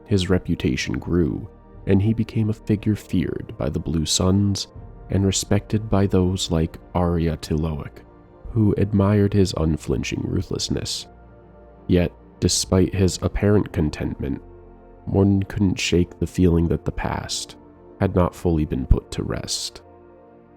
His reputation grew, and he became a figure feared by the Blue Suns and respected by those like Arya Tiloic, who admired his unflinching ruthlessness. Yet, despite his apparent contentment, Morden couldn't shake the feeling that the past had not fully been put to rest.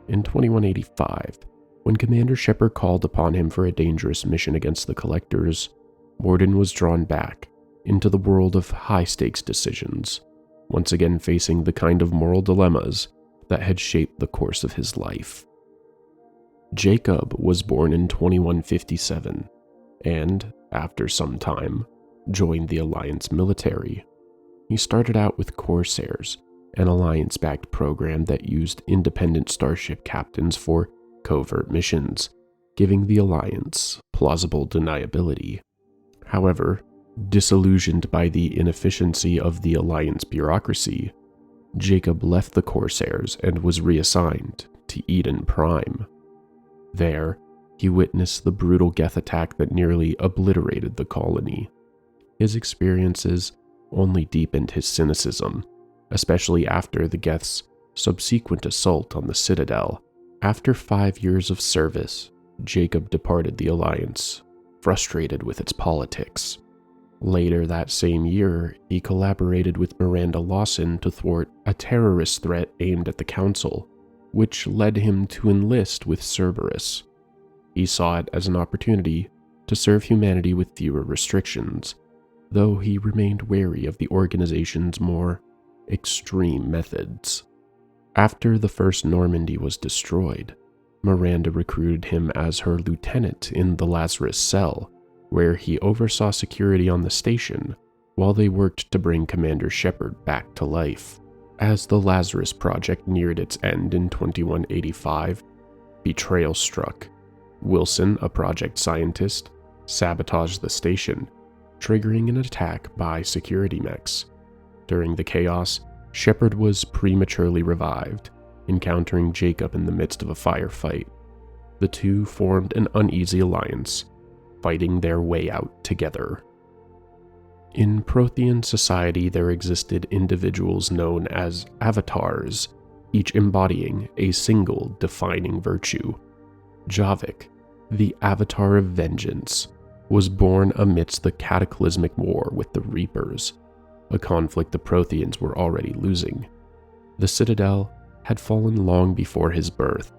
In 2185, when Commander Shepard called upon him for a dangerous mission against the Collectors, Morden was drawn back into the world of high-stakes decisions, once again facing the kind of moral dilemmas that had shaped the course of his life. Jacob was born in 2157, and, after some time, joined the Alliance military. He started out with Corsairs, an Alliance-backed program that used independent starship captains for covert missions, giving the Alliance plausible deniability. However, disillusioned by the inefficiency of the Alliance bureaucracy, Jacob left the Corsairs and was reassigned to Eden Prime. There, he witnessed the brutal Geth attack that nearly obliterated the colony. His experiences only deepened his cynicism, especially after the Geth's subsequent assault on the Citadel. After 5 years of service, Jacob departed the Alliance, frustrated with its politics. Later that same year, he collaborated with Miranda Lawson to thwart a terrorist threat aimed at the Council, which led him to enlist with Cerberus. He saw it as an opportunity to serve humanity with fewer restrictions, though he remained wary of the organization's more extreme methods. After the first Normandy was destroyed, Miranda recruited him as her lieutenant in the Lazarus Cell, where he oversaw security on the station while they worked to bring Commander Shepard back to life. As the Lazarus Project neared its end in 2185, betrayal struck. Wilson, a project scientist, sabotaged the station, triggering an attack by security mechs. During the chaos, Shepard was prematurely revived, encountering Jacob in the midst of a firefight. the two formed an uneasy alliance, fighting their way out together. In Prothean society, there existed individuals known as avatars, each embodying a single defining virtue. Javik, the Avatar of Vengeance, was born amidst the cataclysmic war with the Reapers, a conflict the Protheans were already losing. The Citadel had fallen long before his birth,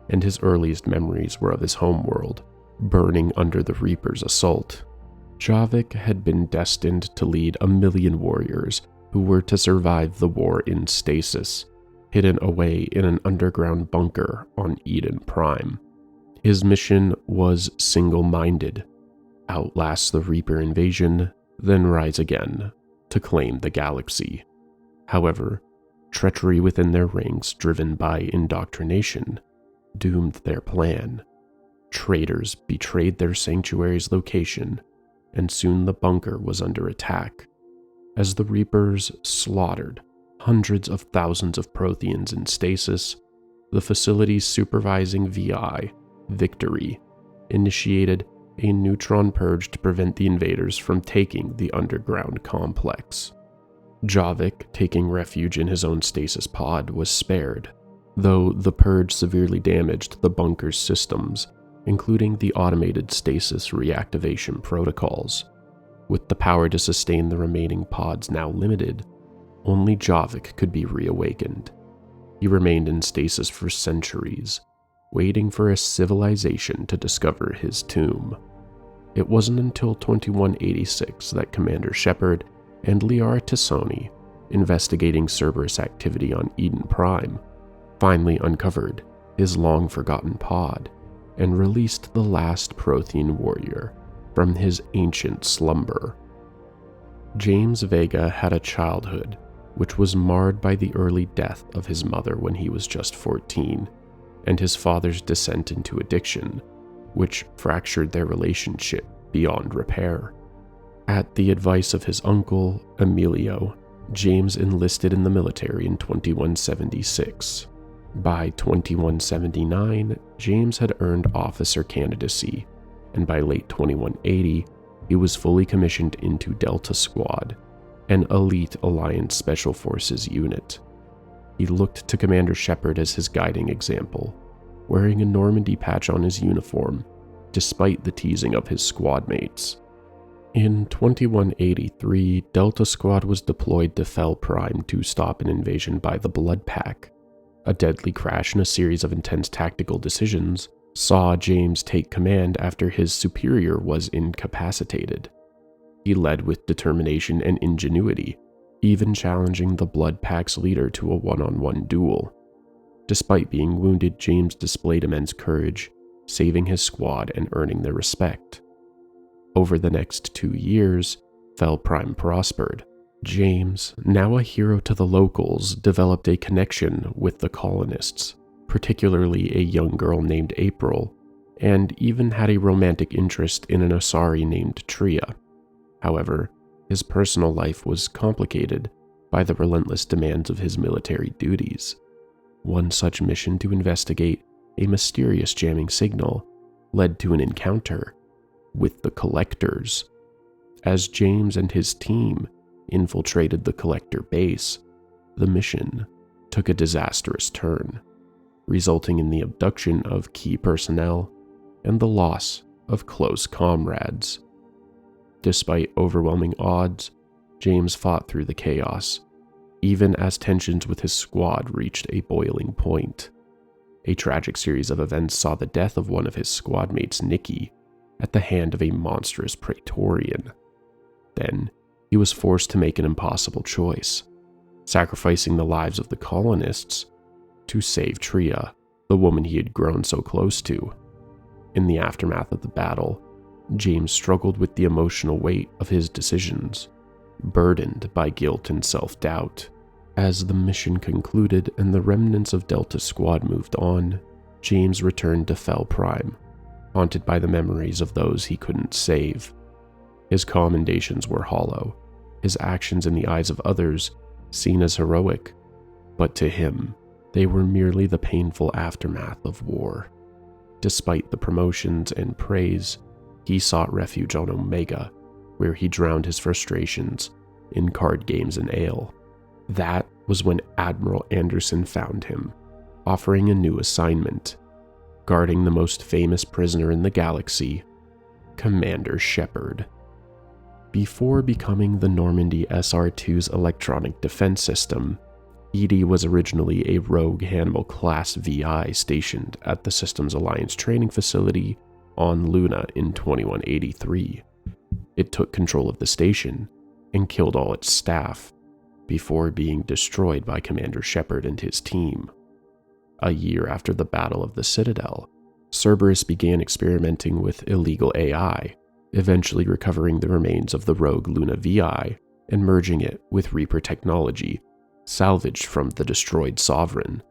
and his earliest memories were of his homeworld, burning under the Reapers' assault. Javik had been destined to lead 1,000,000 warriors who were to survive the war in stasis, hidden away in an underground bunker on Eden Prime. His mission was single-minded: outlast the Reaper invasion, then rise again to claim the galaxy. However, treachery within their ranks, driven by indoctrination, doomed their plan. Traitors betrayed their sanctuary's location, and soon the bunker was under attack. As the Reapers slaughtered hundreds of thousands of Protheans in stasis, the facility's supervising VI, Victory, initiated a neutron purge to prevent the invaders from taking the underground complex. Javik, taking refuge in his own stasis pod, was spared, though the purge severely damaged the bunker's systems, including the automated stasis reactivation protocols. With the power to sustain the remaining pods now limited, only Javik could be reawakened. He remained in stasis for centuries, waiting for a civilization to discover his tomb. It wasn't until 2186 that Commander Shepard and Liara T'Soni, investigating Cerberus activity on Eden Prime, finally uncovered his long-forgotten pod and released the last Prothean warrior from his ancient slumber. James Vega had a childhood which was marred by the early death of his mother when he was just 14, and his father's descent into addiction, which fractured their relationship beyond repair. At the advice of his uncle, Emilio, James enlisted in the military in 2176. By 2179, James had earned officer candidacy, and by late 2180, he was fully commissioned into Delta Squad, an elite Alliance Special Forces unit. He looked to Commander Shepard as his guiding example, wearing a Normandy patch on his uniform, despite the teasing of his squadmates. In 2183, Delta Squad was deployed to Fel Prime to stop an invasion by the Blood Pack. A deadly crash and a series of intense tactical decisions saw James take command after his superior was incapacitated. He led with determination and ingenuity, even challenging the Blood Pack's leader to a one-on-one duel. Despite being wounded, James displayed immense courage, saving his squad and earning their respect. Over the next 2 years, Fel Prime prospered. James, now a hero to the locals, developed a connection with the colonists, particularly a young girl named April, and even had a romantic interest in an Asari named Tria. However, his personal life was complicated by the relentless demands of his military duties. One such mission to investigate a mysterious jamming signal led to an encounter with the Collectors. As James and his team infiltrated the Collector base, the mission took a disastrous turn, resulting in the abduction of key personnel and the loss of close comrades. Despite overwhelming odds, James fought through the chaos, even as tensions with his squad reached a boiling point. A tragic series of events saw the death of one of his squadmates, Nikki, at the hand of a monstrous Praetorian. Then, he was forced to make an impossible choice, sacrificing the lives of the colonists to save Tria, the woman he had grown so close to. In the aftermath of the battle, James struggled with the emotional weight of his decisions, burdened by guilt and self-doubt. As the mission concluded and the remnants of Delta Squad moved on, James returned to Fel Prime, haunted by the memories of those he couldn't save. His commendations were hollow, his actions in the eyes of others seen as heroic, but to him, they were merely the painful aftermath of war. Despite the promotions and praise, he sought refuge on Omega, where he drowned his frustrations in card games and ale. That was when Admiral Anderson found him, offering a new assignment, guarding the most famous prisoner in the galaxy, Commander Shepard. Before becoming the Normandy SR-2's electronic defense system, Edie was originally a rogue Hannibal-class VI stationed at the Systems Alliance training facility on Luna in 2183. It took control of the station and killed all its staff before being destroyed by Commander Shepard and his team. A year after the Battle of the Citadel, Cerberus began experimenting with illegal AI, eventually recovering the remains of the rogue Luna VI and merging it with Reaper technology salvaged from the destroyed Sovereign.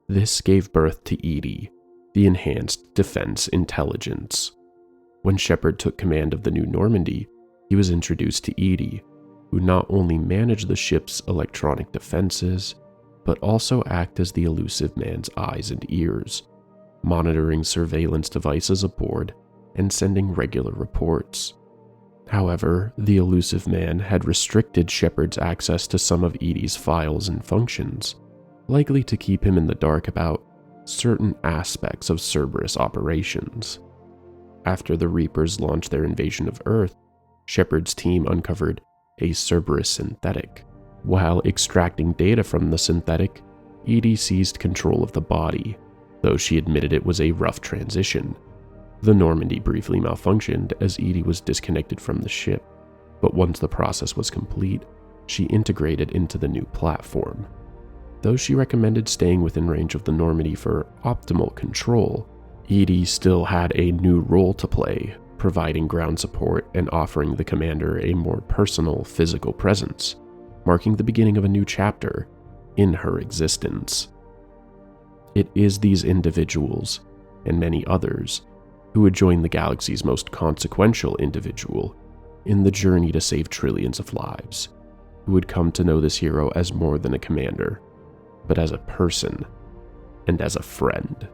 This gave birth to Edie, the Enhanced Defense Intelligence. When Shepard took command of the new Normandy, he was introduced to Edie, who not only managed the ship's electronic defenses, but also act as the elusive man's eyes and ears, monitoring surveillance devices aboard and sending regular reports. However, the elusive man had restricted Shepard's access to some of Edie's files and functions, likely to keep him in the dark about certain aspects of Cerberus operations. After the Reapers launched their invasion of Earth, Shepard's team uncovered a Cerberus synthetic. While extracting data from the synthetic, Edie seized control of the body, though she admitted it was a rough transition. The Normandy briefly malfunctioned as Edie was disconnected from the ship, but once the process was complete, she integrated into the new platform. Though she recommended staying within range of the Normandy for optimal control, Edie still had a new role to play, providing ground support and offering the commander a more personal physical presence, marking the beginning of a new chapter in her existence. It is these individuals, and many others, who would join the galaxy's most consequential individual in the journey to save trillions of lives, who would come to know this hero as more than a commander, but as a person and as a friend.